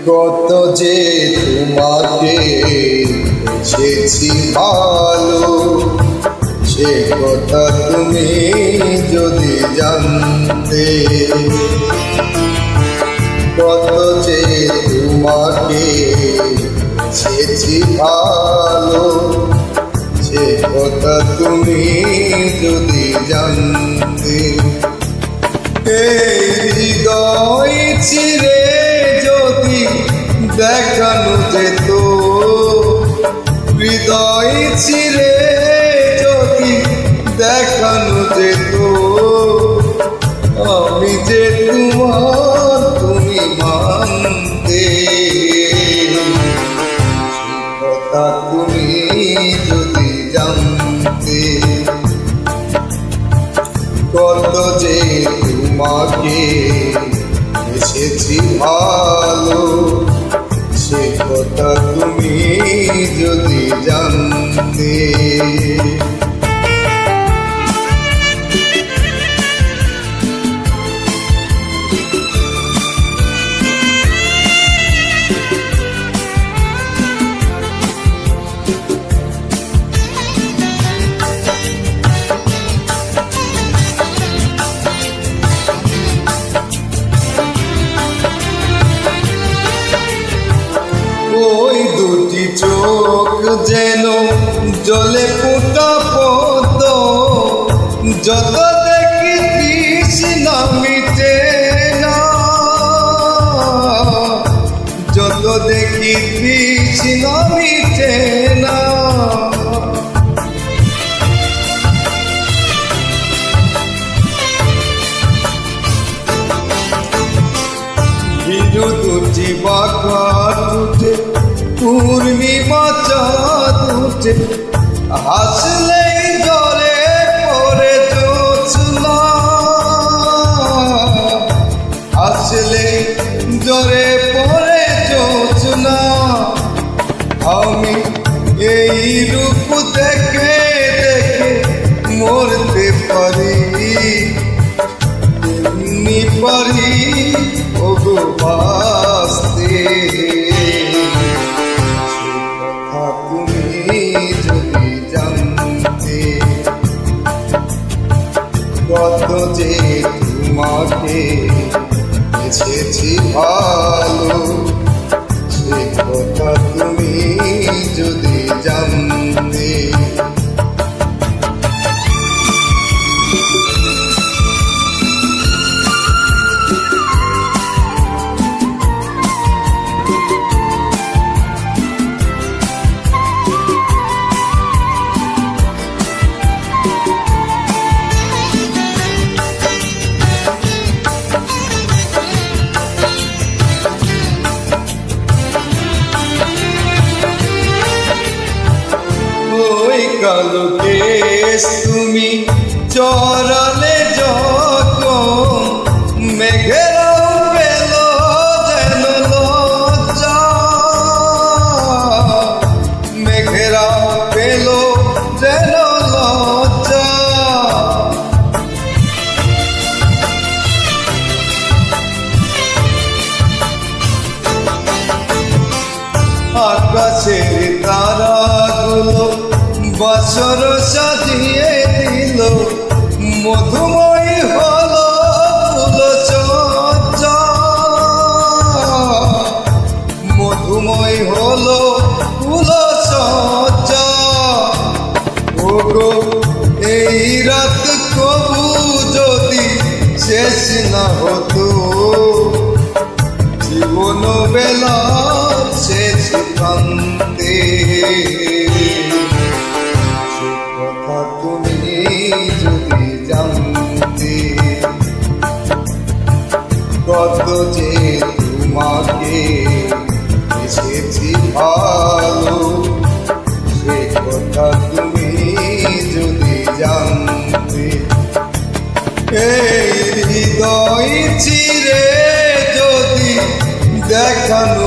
কত যে তোমাকে বেসেছি ভালো, সে কথা তুমি যদি জানতে। কত যে তোমাকে বেসেছি ভালো, সে কথা তুমি যদি জানতে। এই হৃদয় চিরে যদি দেখানো যেত, হৃদয় চিরে যদি দেখানো যেত, আমি যে তোমার তুমি মানতে। কথা তুমি যদি জানতে। কত যে তোমাকে বেসেছি ভালো, সে কথা তুমি যদি জানতে। ওই দুটি চোখ যেন জলে ফোঁটা পদ্ম, যত দেখি তৃষ্ণা মিটে না, যত দেখি তৃষ্ণা মিটে না। ভিজু দুটি বাঁকা টুটে পূর্ণিমা চাঁদ উঠে, হাসলেই জলে পড়ে জোছনা, হাসলেই জলে পড়ে জোছনা। আমি এই রূপ দেখে দেখে মরতে পারি, তেমনি পারি ওগো বাঁচতে। কত যে তোমাকে বেসেছি ভালো, সে কথা তুমি যদি জানতে। কালো কেশ তুমি চরালে যখন, মেঘেরাও পেল যেন লজ্জা, মেঘেরাও পেল যেন লজ্জা। আকাশের তারাগুলো বছর সাজিয়ে দিল, মধুময় হলো ফুল চর্চা, মধুময় হলো ফুল চর্চা। ওগো এই রাত কবু যদি শেষ না হতো, জীবন বেলা শেষ প্রান্তে। তুমি যদি জানতে। কত যে তোমাকে বেসেছি ভালো, সে কথা তুমি যদি জানতে। এই হৃদয় চিরে যদি দেখানো